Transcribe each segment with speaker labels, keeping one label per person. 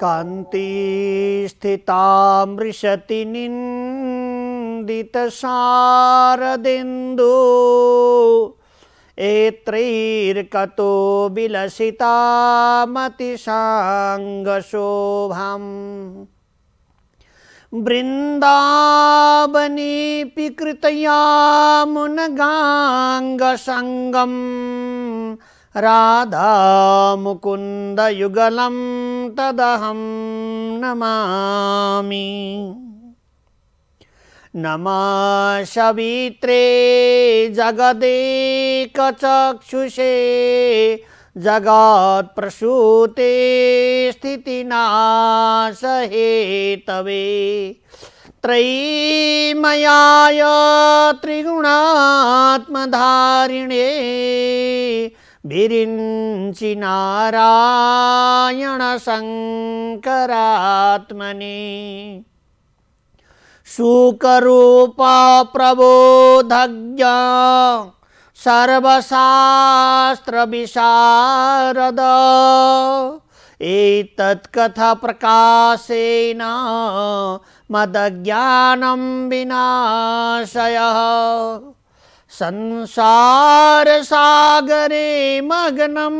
Speaker 1: कान्ति स्थितामृषति निन्दितशारदेन्दु एत्रैर्कतो विलसितामतिशाङ्गशोभाम् वृन्दावनेऽपि कृतयामुनगाङ्गसङ्गम् राधा मुकुन्दयुगलं तदहं नमामि। नमः सवित्रे जगदेकचक्षुषे जगत्प्रसूते स्थितिनाशहेतवे त्रयीमयाय त्रिगुणात्मधारिणे विरिञ्चि नारायण शङ्करात्मने शुकरूप प्रबोधज्ञ सर्वशास्त्र विशारद एतत्कथा प्रकाशेन मदज्ञानं विनाशयः संसार सागरे मग्नं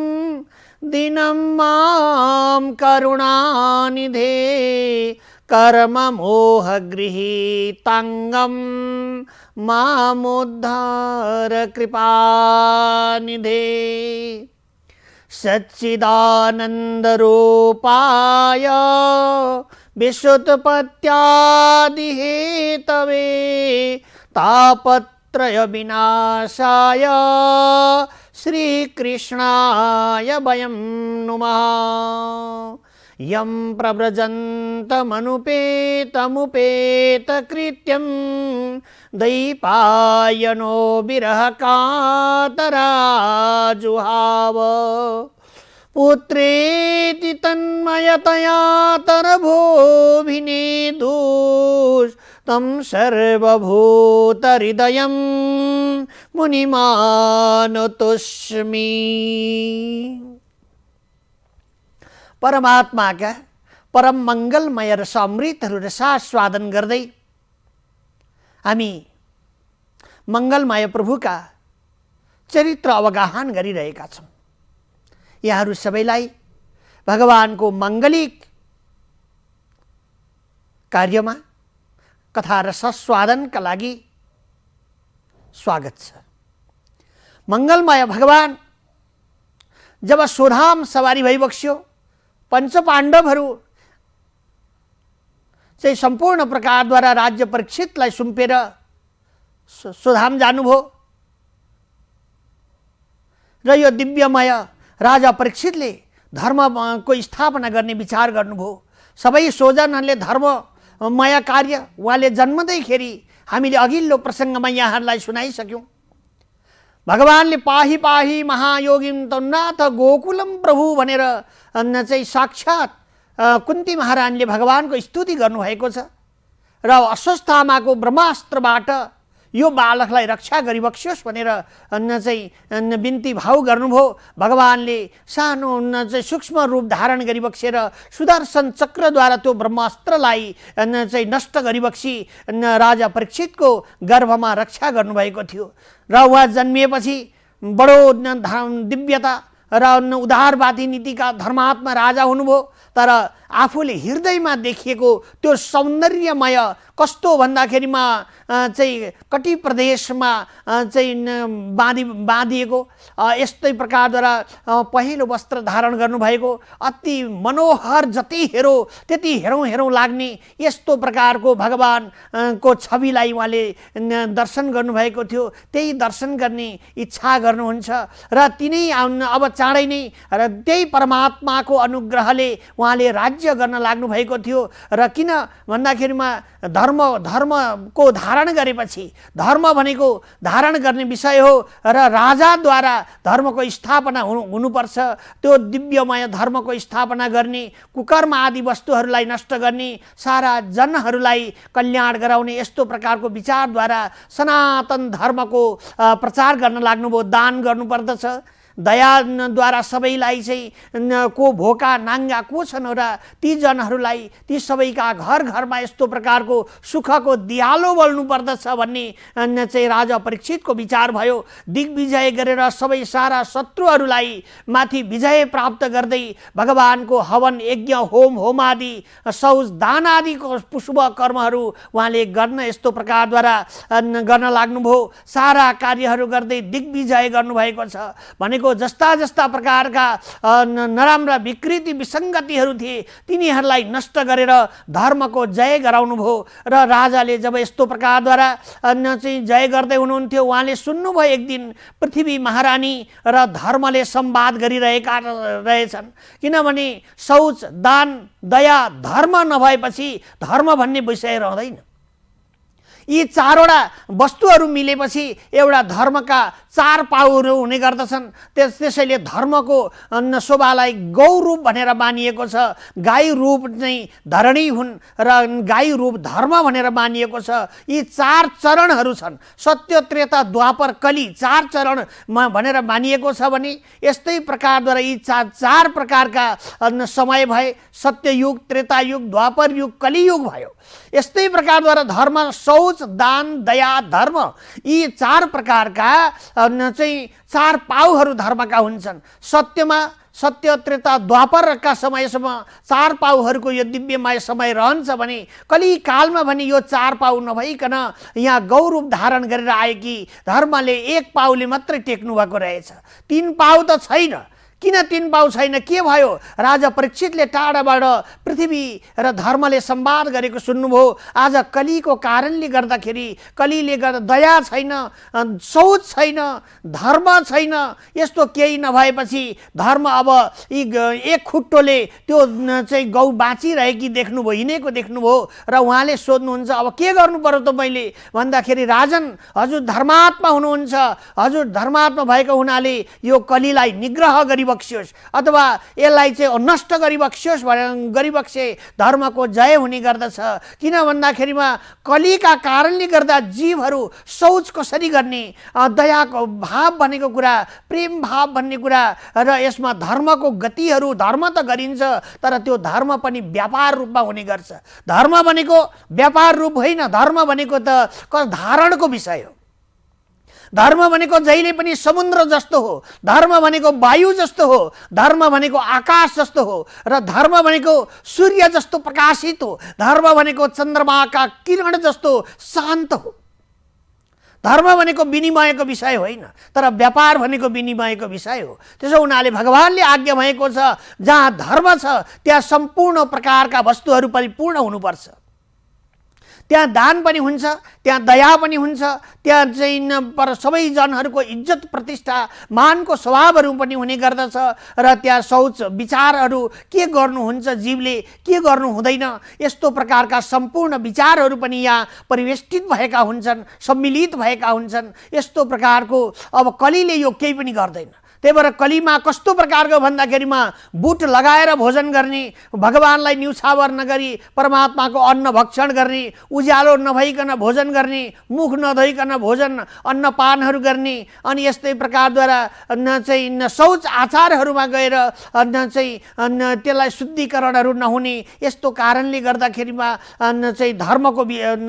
Speaker 1: दिनं मां करुणानिधे कर्म मोह गृहीतांगं मामुद्धार कृपानिधे सच्चिदानंद रूपाय विशुद्धपत्यादिहेतवे तापत्रय विनाशाय श्रीकृष्णाय वयं नुमः। यं प्रव्रजन्तमनुपेतमुपेतकृत्यं दैपायनो विरहकातराजुहाव पुत्रेति तन्मयतया तरभोभिनेदुस् तं सर्वभूतहृदयं मुनिमानतोस्मि। परमात्माका परम मंगलमय रस अमृतहरू रसास्वादन गर्दै हामी मंगलमय प्रभुका चरित्र अवगाहन गरिरहेका छौं। यहाँहरू सबैलाई भगवानको मंगलिक कार्यमा कथा रसास्वादनका लागि स्वागत छ। मंगलमय भगवान जब स्वधाम सवारी भइबक्स्यो पंच पाण्डवहरू चाहिँ सम्पूर्ण प्रकारद्वारा राज्य परीक्षितलाई सुम्पेर स्वधाम जानुभयो र यो दिव्यमय राजा परीक्षितले धर्मको स्थापना गर्ने विचार गर्नुभयो। सबै स्वजनहरूले धर्ममय कार्य उहाँले जन्मदैखेरि हामीले अघिल्लो प्रसङ्गमा यहाँहरूलाई सुनाइसक्यौं। भगवानले पाही पाही महायोगिम तन्नाथ गोकुलम प्रभु भनेर चाहिँ साक्षात कुन्ती महारानीले भगवानको स्तुति गर्नुभएको छ र अस्वस्थामाको ब्रह्मास्त्रबाट यो बालकलाई रक्षा गरिबक्स्योस् भनेर चाहिँ बिन्ती भाव गर्नुभयो। भगवानले सानो चाहिँ सूक्ष्म रूप धारण गरिबक्सेर सुदर्शन चक्रद्वारा त्यो ब्रह्मास्त्रलाई चाहिँ नष्ट गरिबक्सी राजा परीक्षितको गर्भमा रक्षा गर्नुभएको थियो र उहाँ जन्मिएपछि बडो दिव्यता र उदारवादी नीतिका धर्मात्मा राजा हुनुभयो। तर आफूले हृदयमा देखिएको त्यो सौन्दर्यमय कस्तो भन्दाखेरिमा चाहिँ कटी प्रदेशमा चाहिँ बाँधिएको यस्तै प्रकारद्वारा पहिलो वस्त्र धारण गर्नुभएको अति मनोहर जति हेरौँ त्यति हेरौँ हेरौँ लाग्ने यस्तो प्रकारको भगवानको छविलाई उहाँले दर्शन गर्नुभएको थियो। त्यही दर्शन गर्ने इच्छा गर्नुहुन्छ र तिनै अब चाँडै नै र त्यही परमात्माको अनुग्रहले उहाँले राज्य गर्न लाग्नु भएको थियो। र किन भन्दाखेरिमा धर्मको धारण गरेपछि धर्म भनेको धारण गर्ने विषय हो र राजाद्वारा धर्मको स्थापना हुनुपर्छ। त्यो दिव्यमय धर्मको स्थापना गर्ने कुकर्म आदि वस्तुहरूलाई नष्ट गर्ने सारा जनहरूलाई कल्याण गराउने यस्तो प्रकारको विचारद्वारा सनातन धर्मको प्रचार गर्न लाग्नुभयो। दान गर्नुपर्दछ दयाद्वारा सबैलाई चाहिँ को भोका नाङ्गा को छन् र ती जनहरूलाई ती सबैका घर घरमा यस्तो प्रकारको सुखको दियालो बल्नु पर्दछ भन्ने चाहिँ राजा परीक्षितको विचार भयो। दिग्विजय गरेर सबै सारा शत्रुहरूलाई माथि विजय प्राप्त गर्दै भगवानको हवन यज्ञ होम होमादि शौच दान आदिको शुभ कर्महरू उहाँले गर्न यस्तो प्रकारद्वारा गर्न लाग्नुभयो। सारा कार्यहरू गर्दै दिग्विजय गर्नुभएको छ भनेको जस्ता जस्ता प्रकारका नराम्रा विकृति विसङ्गतिहरू थिए तिनीहरूलाई नष्ट गरेर धर्मको जय गराउनुभयो। र राजाले जब यस्तो प्रकारद्वारा चाहिँ जय गर्दै हुनुहुन्थ्यो उहाँले सुन्नुभयो एक दिन पृथ्वी महारानी र धर्मले संवाद गरिरहेका रहेछन्। किनभने शौच दान दया धर्म नभएपछि धर्म भन्ने विषय रहँदैन। यी चारवटा वस्तुहरू मिलेपछि एउटा धर्मका चार पाउहरू हुने गर्दछन्। त्यसैले धर्मको शोभालाई गौ रूप भनेर मानिएको छ। गाई रूप चाहिँ धरणी हुन् र गाई रूप धर्म भनेर मानिएको छ। यी चार चरणहरू छन्। सत्य त्रेता द्वापर कली चार चरण भनेर मानिएको छ भने यस्तै प्रकारद्वारा यी चार प्रकारका समय भए। सत्ययुग त्रेतायुग द्वापर युग कलियुग भयो। यस्तै प्रकारद्वारा धर्म शौच दान दया धर्म यी चार प्रकारका चाहिँ चार पाउहरू धर्मका हुन्छन्। सत्यमा सत्य त्रेता द्वापरका समयसम्म चार पाउहरूको यो दिव्यमय समय रहन्छ भने कलिकालमा भने यो चार पाउ नभइकन यहाँ गौरूप धारण गरेर आएकी धर्मले एक पाउले मात्रै टेक्नु भएको रहेछ। तीन पाउ त छैन। किन तीन पाउ छैन? के भयो? राजा परीक्षितले टाढाबाट पृथ्वी र धर्मले संवाद गरेको सुन्नुभयो। आज कलीको कारणले गर्दाखेरि कलीले गर्दा दया छैन, शौच छैन, धर्म छैन। यस्तो केही नभएपछि धर्म अब यी एक खुट्टोले त्यो चाहिँ गौ बाँचिरहेकी देख्नुभयो, हिँडेको देख्नुभयो र उहाँले सोध्नुहुन्छ अब के गर्नु पर्यो त मैले भन्दाखेरि राजन हजुर धर्मात्मा हुनुहुन्छ, हजुर धर्मात्मा भएको हुनाले यो कलीलाई निग्रह गरी अथवा यसलाई चाहिँ नष्ट गरिबक्सियोस् गरिबक्से धर्मको जय हुने गर्दछ। किन भन्दाखेरिमा कलीका कारणले गर्दा जीवहरू शौच कसरी गर्ने, दयाको भाव भनेको कुरा, प्रेम भाव भन्ने कुरा र यसमा धर्मको गतिहरू धर्म त गरिन्छ तर त्यो धर्म पनि व्यापार रूपमा हुने गर्छ। धर्म भनेको व्यापार रूप होइन। धर्म भनेको त धारणको विषय हो। धर्म भनेको जहिले पनि समुद्र जस्तो हो। धर्म भनेको वायु जस्तो हो। धर्म भनेको आकाश जस्तो हो र धर्म भनेको सूर्य जस्तो प्रकाशित हो। धर्म भनेको चन्द्रमाका किरण जस्तो शान्त हो। धर्म भनेको विनिमयको विषय होइन तर व्यापार भनेको विनिमयको विषय हो। त्यसो हुनाले भगवानले आज्ञा भएको छ जहाँ धर्म छ त्यहाँ सम्पूर्ण प्रकारका वस्तुहरू परिपूर्ण हुनुपर्छ। त्यहाँ दान पनि हुन्छ, त्यहाँ दया पनि हुन्छ, त्यहाँ चाहिँ पर सबै जनहरूको इज्जत प्रतिष्ठा मानको स्वभावहरू पनि हुने गर्दछ र त्यहाँ शौच विचारहरू के गर्नुहुन्छ जीवले के गर्नु हुँदैन यस्तो प्रकारका सम्पूर्ण विचारहरू पनि यहाँ परिवेष्टित भएका हुन्छन्, सम्मिलित भएका हुन्छन्। यस्तो प्रकारको अब कलीले यो केही पनि गर्दैन। त्यही भएर कलीमा कस्तो प्रकारको भन्दाखेरिमा बुट लगाएर भोजन गर्ने, भगवानलाई न्युछावर नगरी परमात्माको अन्न भक्षण गर्ने, उज्यालो नभइकन भोजन गर्ने, मुख नधोइकन भोजन अन्नपानहरू गर्ने अनि यस्तै प्रकारद्वारा चाहिँ शौच आचारहरूमा गएर चाहिँ त्यसलाई शुद्धिकरणहरू नहुने यस्तो कारणले गर्दाखेरिमा चाहिँ धर्मको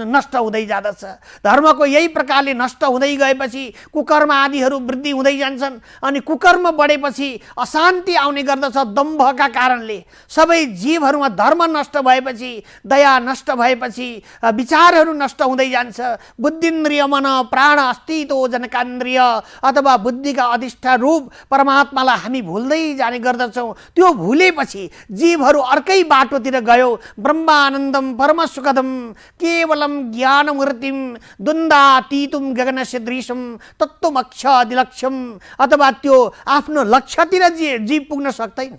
Speaker 1: नष्ट हुँदै जाँदछ। धर्मको यही प्रकारले नष्ट हुँदै गएपछि कुकर्म आदिहरू वृद्धि हुँदै जान्छन् अनि कर्म बढेपछि अशान्ति आउने गर्दछ। दम्भका कारणले सबै जीवहरूमा धर्म नष्ट भएपछि, दया नष्ट भएपछि विचारहरू नष्ट हुँदै जान्छ। बुद्धिन्द्रिय मन प्राण अस्तित्व जनकान्द्रिय अथवा बुद्धिका अधिष्ठा रूप परमात्मालाई हामी भुल्दै जाने गर्दछौँ। त्यो भुलेपछि जीवहरू अर्कै बाटोतिर गयो। ब्रह्मानन्दम परम सुखदम केवलम ज्ञानमूर्तिम द्वन्द्वातीतुम गगन सदृशम तत्त्वमक्ष अधिलक्ष्यम अथवा त्यो आफ्नो लक्ष्यतिर जीव पुग्न सक्दैन।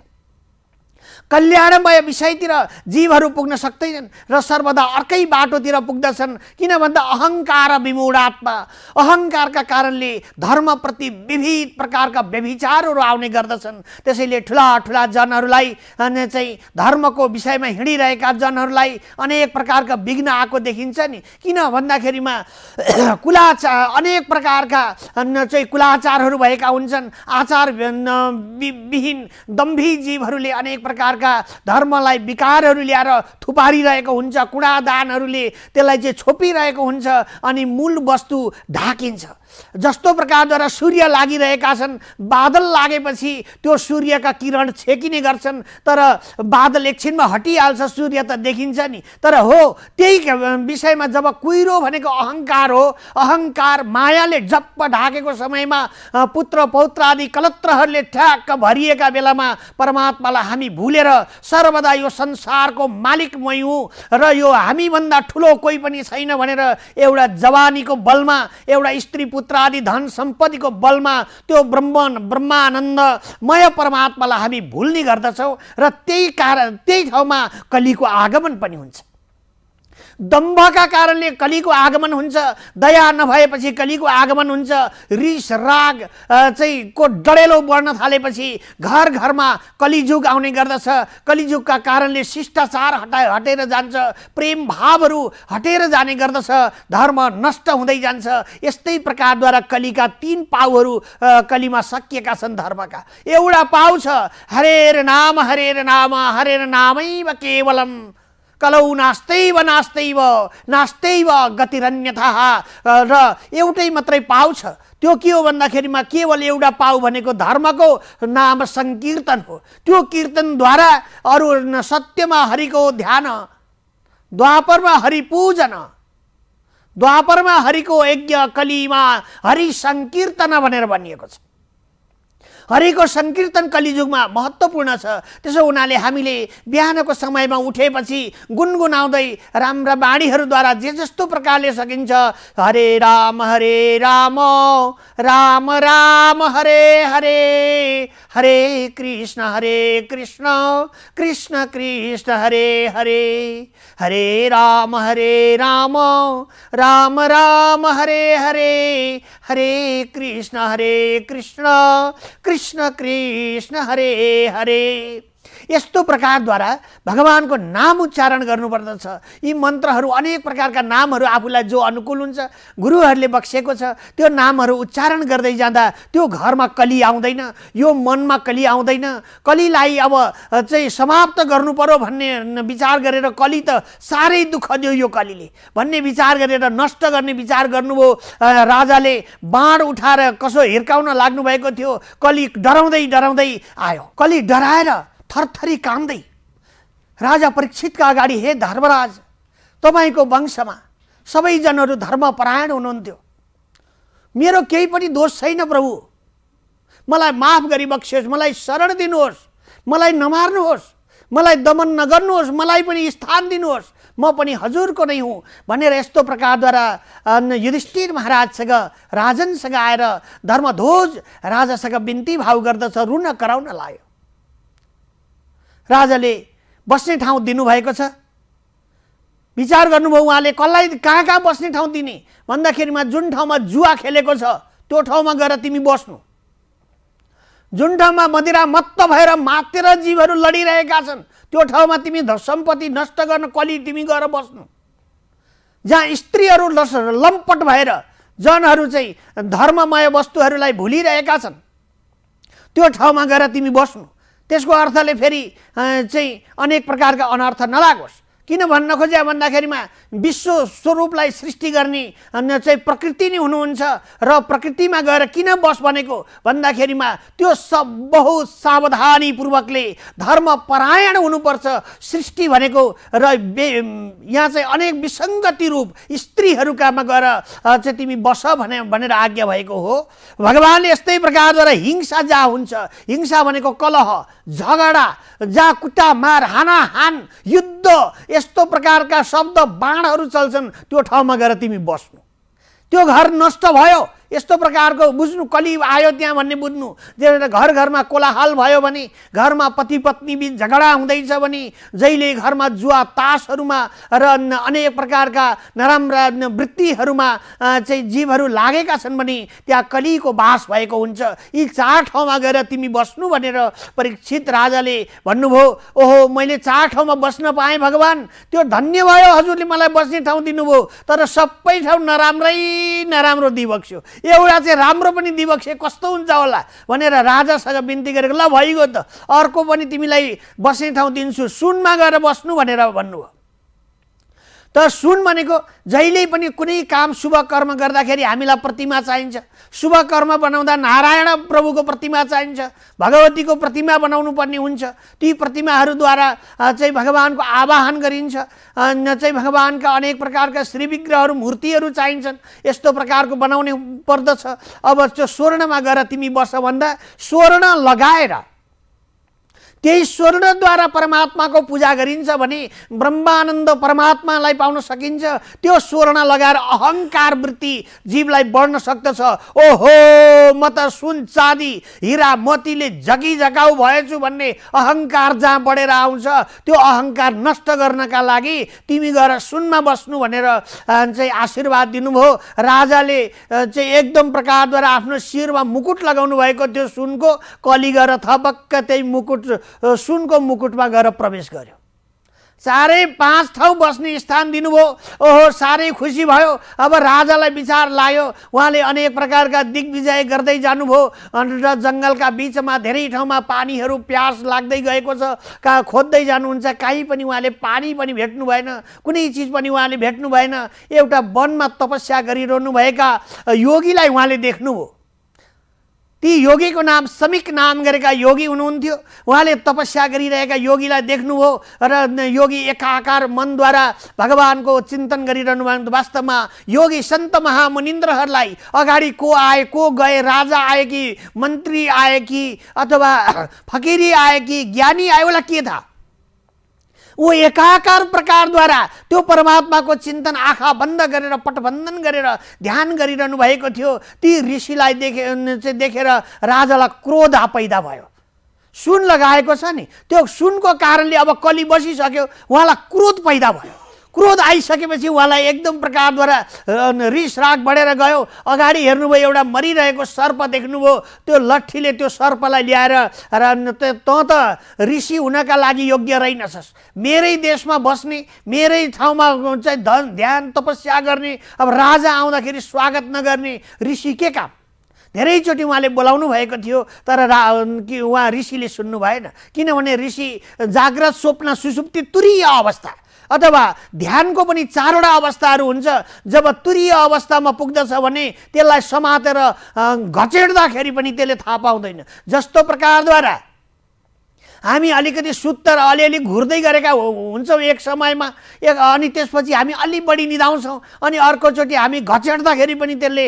Speaker 1: कल्याणमय विषयतिर जीवहरू पुग्न सक्दैनन् र सर्वदा अर्कै बाटोतिर पुग्दछन्। किन भन्दा अहङ्कार विमूढ आत्मा, अहङ्कारका कारणले धर्मप्रति विविध प्रकारका व्यभिचारहरू आउने गर्दछन्। त्यसैले ठुला ठुला जनहरूलाई चाहिँ धर्मको विषयमा हिँडिरहेका जनहरूलाई अनेक प्रकारका विघ्न आएको देखिन्छ नि। किन भन्दाखेरिमा अनेक प्रकारका चाहिँ कुलाचारहरू भएका हुन्छन्। आचार विहीन दम्भी जीवहरूले अनेक प्रकारका धर्मलाई विकारहरू ल्याएर थुपारिरहेको हुन्छ। कुडादानहरूले त्यसलाई चाहिँ छोपिरहेको हुन्छ अनि मूल वस्तु ढाकिन्छ। जस्तो प्रकारद्वारा सूर्य लागिरहेका छन्, बादल लागेपछि त्यो सूर्यका किरण छेकिने गर्छन्, तर बादल एकछिनमा हटिहाल्छ, सूर्य त देखिन्छ नि। तर हो त्यही विषयमा जब कुहिरो भनेको अहङ्कार हो, अहङ्कार मायाले जप्प ढाकेको समयमा पुत्र पौत्र आदि कलत्रहरूले ठ्याक्क भरिएका बेलामा परमात्मालाई हामी भुलेर सर्वदा यो संसारको मालिक मै हुँ र यो हामीभन्दा ठुलो कोही पनि छैन भनेर एउटा जवानीको बलमा, एउटा स्त्री पुत्र आदि धन सम्पत्तिको बलमा त्यो ब्रह्मानन्दमय परमात्मालाई हामी भुल्ने गर्दछौँ र त्यही ठाउँमा कलीको आगमन पनि हुन्छ। दम्भका कारणले कलीको आगमन हुन्छ। दया नभएपछि कलीको आगमन हुन्छ। रिस राग चाहिँ को डढेलो बढ्न थालेपछि घर घरमा कलिजुग आउने गर्दछ। कलिजुगका कारणले शिष्टाचार हटेर जान्छ, प्रेम भावहरू हटेर जाने गर्दछ, धर्म नष्ट हुँदै जान्छ। यस्तै प्रकारद्वारा कलीका 3 पाउहरू कलीमा सकिएका छन् धर्मका। एउटा पाउ छ हरेर नाम हरेर नामैव केवलम कलौ नास्तैव नास्तैव नास्तैव गतिरन्यथा। र एउटै मात्रै पाउ छ। त्यो के हो भन्दाखेरिमा केवल एउटा पाउ भनेको धर्मको नाम संकीर्तन हो। त्यो कीर्तनद्वारा अरू सत्यमा हरिको ध्यान, द्वापरमा हरि पूजन, द्वापरमा हरिको यज्ञ, कलीमा हरि संकीर्तन भनेर भनिएको छ। हरिको संकीर्तन कलिजुगमा महत्त्वपूर्ण छ। त्यसो हुनाले हामीले बिहानको समयमा उठेपछि गुनगुनाउँदै राम्रा बाणीहरूद्वारा जे जस्तो प्रकारले सकिन्छ हरे राम राम राम हरे हरे, हरे कृष्ण कृष्ण कृष्ण हरे हरे, हरे राम राम राम हरे हरे, हरे कृष्ण कृष्ण कृष्ण हरे हरे। यस्तो प्रकारद्वारा भगवानको नाम उच्चारण गर्नुपर्दछ। यी मन्त्रहरू अनेक प्रकारका नामहरू आफूलाई जो अनुकूल हुन्छ गुरुहरूले बक्सेको छ, त्यो नामहरू उच्चारण गर्दै जाँदा त्यो घरमा कली आउँदैन, यो मनमा कली आउँदैन। कलीलाई अब चाहिँ समाप्त गर्नु पर्यो भन्ने विचार गरेर कली त साह्रै दुःख दियो यो कलीले भन्ने विचार गरेर नष्ट गर्ने विचार गर्नुभयो। राजाले बाण उठाएर कसो हिर्काउन लाग्नु भएको थियो। कली डराउँदै डराउँदै आयो। कली डराएर थरथरी काम्दै राजा परीक्षितका अगाडि, हे धर्मराज, तपाईको वंशमा सबैजनाहरू धर्मपरायण हुनुहुन्थ्यो, मेरो केही पनि दोष छैन प्रभु, मलाई माफ गरी बक्सियोस्, मलाई शरण दिनुहोस्, मलाई नमार्नुहोस्, मलाई दमन नगर्नुहोस्, मलाई पनि स्थान दिनुहोस्, म पनि हजुरको नै हुँ भनेर यस्तो प्रकारद्वारा युधिष्ठिर महाराजसँग राजनसँग आएर धर्मध्वज राजासँग बिन्ती भाव गर्दछ, रुन कराउन लाग्यो। राजाले बस्ने ठाउँ दिनुभएको छ। विचार गर्नुभयो उहाँले कसलाई कहाँ बस्ने ठाउँ दिने भन्दाखेरिमा जुन ठाउँमा जुवा खेलेको छ त्यो ठाउँमा गएर तिमी बस्नु, जुन ठाउँमा मदिरा मत्त भएर मातेर जीवहरू लडिरहेका छन् त्यो ठाउँमा तिमी सम्पत्ति नष्ट गर्न कली तिमी गएर बस्नु, जहाँ स्त्रीहरू लम्पट भएर जनहरू चाहिँ धर्ममय वस्तुहरूलाई भुलिरहेका छन् त्यो ठाउँमा गएर तिमी बस्नु। त्यसको अर्थले फेरि चाहिँ अनेक प्रकारका अनर्थ नलागोस्। किन भन्न खोजे भन्दाखेरिमा विश्व स्वरूपलाई सृष्टि गर्ने चाहिँ प्रकृति नै हुनुहुन्छ र प्रकृतिमा गएर किन बस भनेको भन्दाखेरिमा त्यो सब बहुत सावधानीपूर्वकले धर्मपरायण हुनुपर्छ। सृष्टि भनेको र यहाँ चाहिँ अनेक विसङ्गति रूप स्त्रीहरूकामा गएर चाहिँ तिमी बस भनेर आज्ञा भएको हो। भगवानले यस्तै प्रकारद्वारा हिंसा जहाँ हुन्छ, हिंसा भनेको कलह झगडा, जहाँ कुटा मार हानाहान युद्ध यस्तो प्रकारका शब्द बाणहरू चल्छन् त्यो ठाउँमा गएर तिमी बस्नु। त्यो घर नष्ट भयो, यस्तो प्रकारको बुझ्नु, कली आयो त्यहाँ भन्ने बुझ्नु। घर घरमा कोलाहल भयो भने, घरमा पति पत्नी बीच झगडा हुँदैछ भने, जहिले घरमा जुवा तासहरूमा र अनेक प्रकारका नराम्रा वृत्तिहरूमा चाहिँ जीवहरू लागेका छन् भने त्यहाँ कलीको बास भएको हुन्छ। यी 4 ठाउँमा गएर तिमी बस्नु भनेर परीक्षित राजाले भन्नुभयो। ओहो, मैले 4 ठाउँमा बस्न पाएँ भगवान, त्यो धन्य भयो, हजुरले मलाई बस्ने ठाउँ दिनुभयो। तर सबै ठाउँ नराम्रै नराम्रो दिबक्स्यो, एउटा चाहिँ राम्रो पनि दिबक्से कस्तो हुन्छ होला भनेर राजासँग बिन्ती गरेको। ल भइगयो त, अर्को पनि तिमीलाई बस्ने ठाउँ दिन्छु, सुनमा गएर बस्नु भनेर भन्नुभयो। त सुन भनेको जहिले पनि कुनै काम शुभ कर्म गर्दाखेरि हामीलाई प्रतिमा चाहिन्छ। शुभ कर्म बनाउँदा नारायण प्रभुको प्रतिमा चाहिन्छ, भगवतीको प्रतिमा बनाउनु पर्ने हुन्छ। ती प्रतिमाहरूद्वारा चाहिँ भगवानको आवाहन गरिन्छ, चाहिँ भगवानका अनेक प्रकारका श्री विग्रहहरू मूर्तिहरू चाहिन्छन्। यस्तो प्रकारको बनाउने पर्दछ। अब त्यो स्वर्णमा गएर तिमी बस भन्दा स्वर्ण लगाएर त्यही स्वर्णद्वारा परमात्माको पूजा गरिन्छ भने ब्रह्मानन्द परमात्मालाई पाउन सकिन्छ। त्यो स्वर्ण लगाएर अहङ्कार वृत्ति जीवलाई बढ्न सक्दछ। ओहो, म त सुन चाँदी हिरा मोतीले झकिझकाउ भएछु भन्ने अहङ्कार जहाँ बढेर आउँछ, त्यो अहङ्कार नष्ट गर्नका लागि तिमी गएर सुनमा बस्नु भनेर चाहिँ आशीर्वाद दिनुभयो। राजाले चाहिँ एकदम प्रकारद्वारा आफ्नो शिरमा मुकुट लगाउनु भएको थियो सुनको, कली गएर थपक्क त्यही मुकुट सुनको मुकुटमा गएर प्रवेश गर्यो। 4-5 ठाउँ बस्ने स्थान दिनुभयो। ओहो, साह्रै खुसी भयो। अब राजालाई विचार लाग्यो, उहाँले अनेक प्रकारका दिग्विजय गर्दै जानुभयो र जङ्गलका बिचमा धेरै ठाउँमा पानीहरू प्यास लाग्दै गएको छ, खोज्दै जानुहुन्छ, कहीँ पनि उहाँले पानी पनि भेट्नु भएन, कुनै चिज पनि उहाँले भेट्नु भएन। एउटा वनमा तपस्या गरिरहनु भएका योगीलाई उहाँले देख्नुभयो। ती योगीको नाम समिक नाम गरेका योगी हुनुहुन्थ्यो। उहाँले तपस्या गरिरहेका योगीलाई देख्नुभयो र योगी एकाकार मनद्वारा भगवानको चिन्तन गरिरहनु भएको। वास्तवमा योगी सन्त महामुनिन्द्रहरूलाई अगाडि को आए को गए, राजा आए कि मन्त्री आए कि अथवा फकीरी आए कि ज्ञानी आए, उसलाई के थाहा। वो एकाकार प्रकारद्वारा त्यो परमात्माको चिन्तन आँखा बन्द गरेर पटबन्धन गरेर ध्यान गरिरहनु भएको थियो। ती ऋषिलाई देखेर राजालाई क्रोध पैदा भयो। सुन लगाएको छ नि, त्यो सुनको कारणले अब कली बसिसक्यो, उहाँलाई क्रोध पैदा भयो। क्रोध आइसकेपछि उहाँलाई एकदम प्रकारद्वारा रिस राग बढेर गयो। अगाडि हेर्नुभयो, एउटा मरिरहेको सर्प देख्नुभयो। त्यो लट्ठीले त्यो सर्पलाई ल्याएर त ऋषि हुनका लागि योग्य रहेनछस्, मेरै देशमा बस्ने, मेरै ठाउँमा चाहिँ ध्यान तपस्या गर्ने, अब राजा आउँदाखेरि स्वागत नगर्ने ऋषि के काम। धेरैचोटि उहाँले बोलाउनु भएको थियो, तर उहाँ ऋषिले सुन्नु भएन। किनभने ऋषि जाग्रत, स्वप्न, सुषुप्ति, तुरीय अवस्था अथवा ध्यानको पनि 4वटा अवस्थाहरू हुन्छ। जब तुरीय अवस्थामा पुग्दछ भने त्यसलाई समातेर घचेड्दाखेरि पनि त्यसले थाहा पाउँदैन। जस्तो प्रकारद्वारा हामी अलिकति सुत्तर अलिअलि घुर्दै गरेका हुन्छौँ एक समयमा, अनि त्यसपछि हामी अलि बढी निदाउँछौँ, अनि अर्कोचोटि हामी घचेड्दाखेरि पनि त्यसले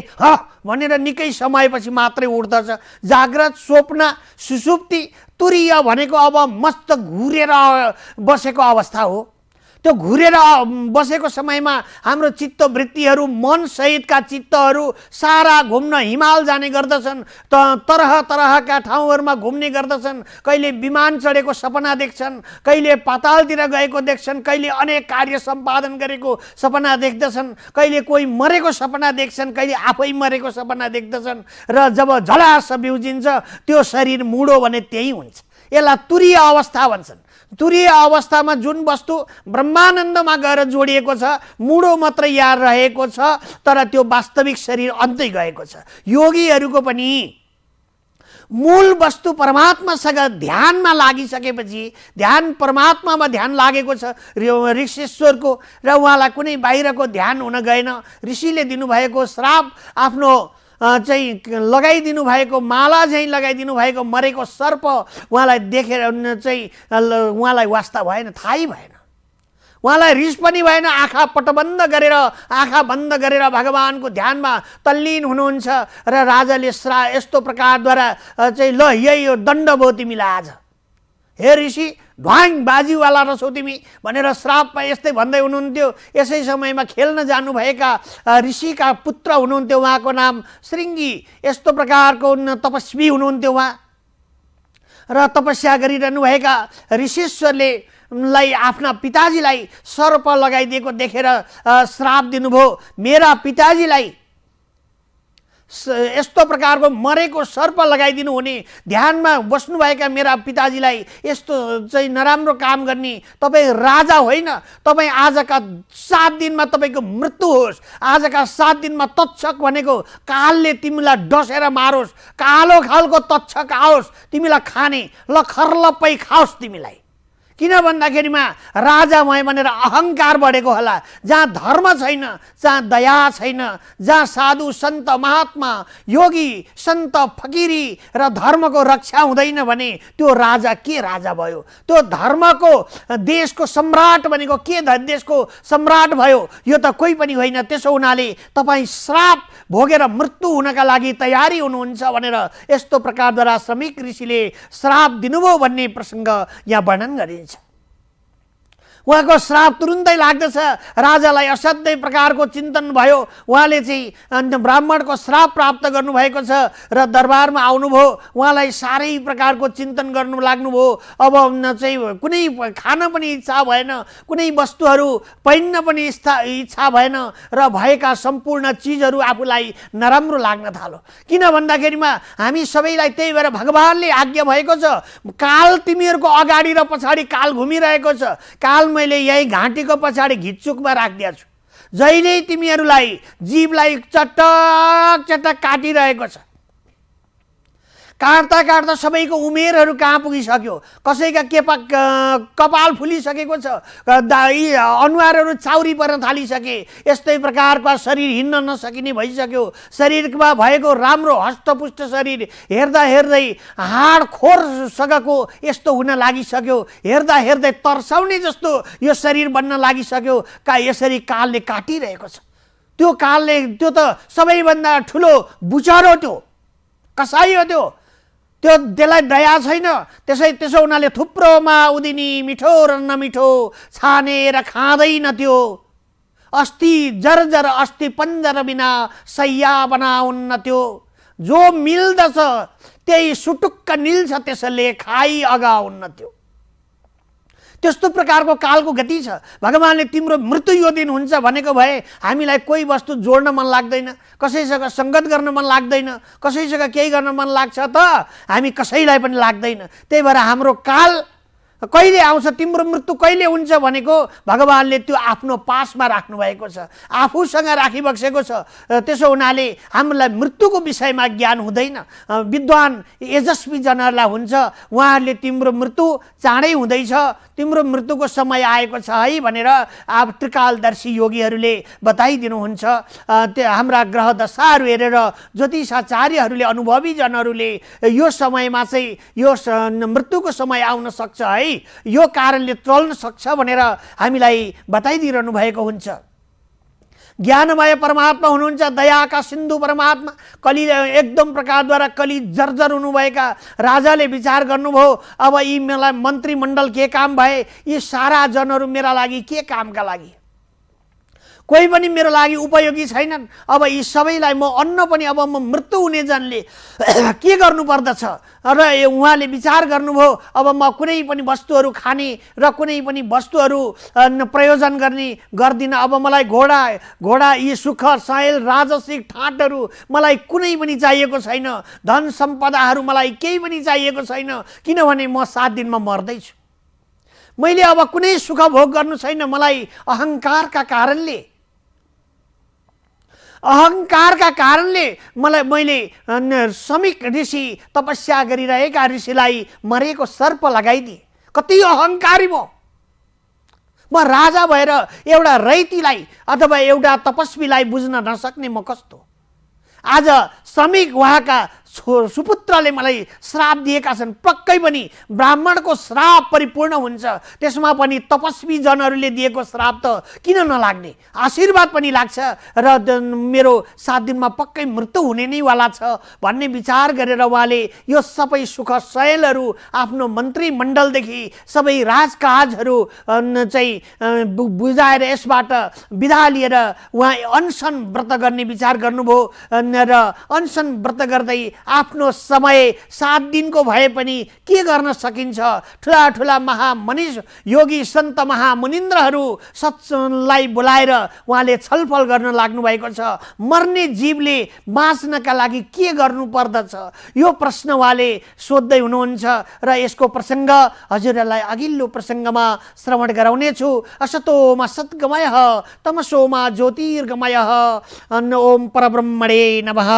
Speaker 1: भनेर निकै समयपछि मात्रै उठ्दछ। जाग्रत, स्वप्न, सुषुप्ति, तुरीय भनेको अब मस्त घुरेर बसेको अवस्था हो। त्यो घुरेर बसेको समयमा हाम्रो चित्तवृत्तिहरू, मन सहितका चित्तहरू सारा घुम्न हिमाल जाने गर्दछन्, तरह तरहका ठाउँहरूमा घुम्ने गर्दछन्। कहिले विमान चढेको सपना देख्छन्, कहिले पातालतिर गएको देख्छन्, कहिले अनेक कार्य सम्पादन गरेको सपना देख्दछन्, कहिले कोही मरेको सपना देख्छन्, कहिले आफै मरेको सपना देख्दछन्। र जब झलास बिउजिन्छ त्यो शरीर मुडो भने त्यही हुन्छ। यसलाई तुरीय अवस्था भन्छन्। तुरीय अवस्थामा जुन वस्तु ब्रह्मानन्दमा गएर जोडिएको छ, मुडो मात्रै याद रहेको छ, तर त्यो वास्तविक शरीर अन्तै गएको छ। योगीहरूको पनि मूल वस्तु परमात्मासँग ध्यानमा लागिसकेपछि, ध्यान परमात्मामा ध्यान लागेको छ ऋषेश्वरको, र उहाँलाई कुनै बाहिरको ध्यान हुन गएन। ऋषिले दिनुभएको श्राप, आफ्नो चाहिँ लगाइदिनु भएको माला चाहिँ लगाइदिनु भएको मरेको सर्प उहाँलाई देखेर चाहिँ उहाँलाई वास्ता भएन, थाहै भएन। उहाँलाई रिस पनि भएन। आँखा पटबन्द गरेर, आँखा बन्द गरेर भगवानको ध्यानमा तल्लीन हुनुहुन्छ। र राजाले यस्तो प्रकारद्वारा चाहिँ ल यही दण्ड भयो तिमीलाई, आज हे ऋषि ढ्वाङ बाजीवाला रहेछौ तिमी भनेर श्रापमा यस्तै भन्दै हुनुहुन्थ्यो। यसै समयमा खेल्न जानुभएका ऋषिका पुत्र हुनुहुन्थ्यो, उहाँको नाम श्रृङ्गी। यस्तो प्रकारको तपस्वी हुनुहुन्थ्यो उहाँ, र तपस्या गरिरहनुभएका ऋषीश्वरले आफ्ना पिताजीलाई सर्प लगाइदिएको देखेर श्राप दिनुभयो। मेरा पिताजीलाई यस्तो प्रकारको मरेको सर्प लगाइदिनु हुने, ध्यानमा बस्नुभएका मेरा पिताजीलाई यस्तो चाहिँ नराम्रो काम गर्ने तपाईँ राजा होइन। तपाईँ आजका 7 दिनमा तपाईँको मृत्यु होस्। आजका 7 दिनमा तक्षक भनेको कालले तिमीलाई डसेर मारोस्, कालो खालको तक्षक आओस् तिमीलाई खाने, ल खर्लप्पै खाओस् तिमीलाई। किन भन्दाखेरिमा राजा भए भनेर अहङ्कार बढेको होला। जहाँ धर्म छैन, जहाँ दया छैन, जहाँ साधु सन्त महात्मा योगी सन्त फकिरी र धर्मको रक्षा हुँदैन भने त्यो राजा के राजा भयो? त्यो धर्मको देशको सम्राट भनेको के देशको सम्राट भयो? यो त कोही पनि होइन। त्यसो हुनाले तपाईँ श्राप भोगेर मृत्यु हुनका लागि तयारी हुनुहुन्छ भनेर यस्तो प्रकारद्वारा श्रमिक ऋषिले श्राप दिनुभयो भन्ने प्रसङ्ग यहाँ वर्णन गरिन्छ। उहाँको श्राप तुरुन्तै लाग्दछ। राजालाई असाध्यै प्रकारको चिन्तन भयो। उहाँले चाहिँ ब्राह्मणको श्राप प्राप्त गर्नुभएको छ र दरबारमा आउनुभयो। उहाँलाई साह्रै प्रकारको चिन्तन गर्नु लाग्नुभयो। अब चाहिँ कुनै खान पनि इच्छा भएन, कुनै वस्तुहरू पहिन्न पनि इच्छा भएन र भएका सम्पूर्ण चिजहरू आफूलाई नराम्रो लाग्न थाल्यो। किन भन्दाखेरिमा हामी सबैलाई त्यही भएर भगवानले आज्ञा भएको छ, काल तिमीहरूको अगाडि र पछाडि काल घुमिरहेको छ। काल मैले यही घाँटीको पछाडि घिच्चुकमा राखिदिएको छु। जहिले तिमीहरूलाई जीवलाई चटक चटक काटिरहेको छ। काट्दा काट्दा सबैको उमेरहरू कहाँ पुगिसक्यो। कसैका कपाल फुलिसकेको छ, अनुहारहरू चाउरी पर्न थालिसके। यस्तै प्रकारका शरीर हिँड्न नसकिने भइसक्यो। शरीरमा भएको राम्रो हष्टपुष्ट शरीर हेर्दा हेर्दै हाड खोरसँगको यस्तो हुन लागिसक्यो। हेर्दा हेर्दै तर्साउने जस्तो यो शरीर बन्न लागिसक्यो। यसरी कालले काटिरहेको छ। त्यो कालले, त्यो त सबैभन्दा ठुलो बुचरो, त्यो कसाई हो। त्यसलाई दया छैन। त्यसो हुनाले थुप्रोमा उदिनी मिठो र नमिठो छानेर खाँदैन त्यो। अस्ति जर्जर अस्ति पन्जर बिना सैया बनाउन्न त्यो। जो मिल्दछ त्यही सुटुक्क निल्छ, त्यसले खाइ अगाउन्न त्यो। त्यस्तो प्रकारको कालको गति छ। भगवानले तिम्रो मृत्यु यो दिन हुन्छ भनेको भए हामीलाई कोही वस्तु जोड्न मन लाग्दैन, कसैसँग सङ्गत गर्न मन लाग्दैन, कसैसँग केही गर्न मन लाग्छ त हामी कसैलाई पनि लाग्दैन। त्यही भएर हाम्रो काल कहिले आउँछ, तिम्रो मृत्यु कहिले हुन्छ भनेको भगवानले त्यो आफ्नो पासमा राख्नु भएको छ, आफूसँग राखिबक्सेको छ। त्यसो हुनाले हामीलाई मृत्युको विषयमा ज्ञान हुँदैन। विद्वान एजस्वी जनहरूलाई हुन्छ। उहाँहरूले तिम्रो मृत्यु चाँडै हुँदैछ, तिम्रो मृत्युको समय आएको छ है भनेर अब त्रिकालदर्शी योगीहरूले बताइदिनुहुन्छ। हाम्रा ग्रह दशाहरू हेरेर ज्योतिषाचार्यहरूले, अनुभवी जनहरूले यो समयमा चाहिँ यो मृत्युको समय आउन सक्छ है, यो कारणले चल्न सक्छ भनेर हामीलाई बताइदिइरहनु भएको हुन्छ। ज्ञानमय परमात्मा हुनुहुन्छ, दयाका सिन्धु परमात्मा। कलि एकदम प्रकारद्वारा कलि जर्जर हुनुभएका राजाले विचार गर्नुभयो, अब यी मलाई मन्त्रीमण्डल के काम भए, यी सारा जनहरू मेरा लागि के कामका लागि, कोही पनि मेरो लागि उपयोगी छैनन्। अब यी सबैलाई म अन्न पनि, अब म मृत्यु हुने जनले के गर्नुपर्दछ र उहाँले विचार गर्नुभयो। अब म कुनै पनि वस्तुहरू खाने र कुनै पनि वस्तुहरू प्रयोजन गर्ने गर्दिनँ। अब मलाई घोडा यी सुख सयल राजसिक ठाँटहरू मलाई कुनै पनि चाहिएको छैन। धन सम्पदाहरू मलाई केही पनि चाहिएको छैन, किनभने म 7 दिनमा मर्दैछु। मैले अब कुनै सुख भोग गर्नु छैन। मलाई अहङ्कारका कारणले मैले श्रमिक ऋषि, तपस्या गरिरहेका ऋषिलाई मरेको सर्प लगाइदिए। कति अहङ्कारी म राजा भएर एउटा रैतीलाई अथवा एउटा तपस्वीलाई बुझ्न नसक्ने म कस्तो। आज श्रमिक उहाँका सुपुत्रले मलाई श्राप दिएका छन्, पक्कै पनि ब्राह्मणको श्राप परिपूर्ण हुन्छ, त्यसमा पनि तपस्वी जनहरूले दिएको श्राप त किन नलाग्ने, आशीर्वाद पनि लाग्छ र मेरो 7 दिनमा पक्कै मृत्यु हुने नै वाला छ भन्ने विचार गरेर उहाँले यो सबै सुख शयलहरू आफ्नो मन्त्रीमण्डलदेखि सबै राजकाजहरू चाहिँ बुझाएर यसबाट बिदा लिएर उहाँ अनसन व्रत गर्ने विचार गर्नुभयो र अनसन व्रत गर्दै आफ्नो समय 7 दिनको भए पनि के गर्न सकिन्छ, ठुला ठुला महामनिष योगी सन्त महामुनिन्द्रहरू सत्संगलाई बोलाएर उहाँले छलफल गर्न लाग्नु भएको छ। मर्ने जीवले बाँच्नका लागि के गर्नु पर्दछ, यो प्रश्न उहाँले सोध्दै हुनुहुन्छ र यसको प्रसङ्ग हजुरहरूलाई अघिल्लो प्रसङ्गमा श्रवण गराउनेछु। असतोमा सद्गमयः तमसोमा ज्योतिर्गमयः। ओम परब्रह्मणे नमः।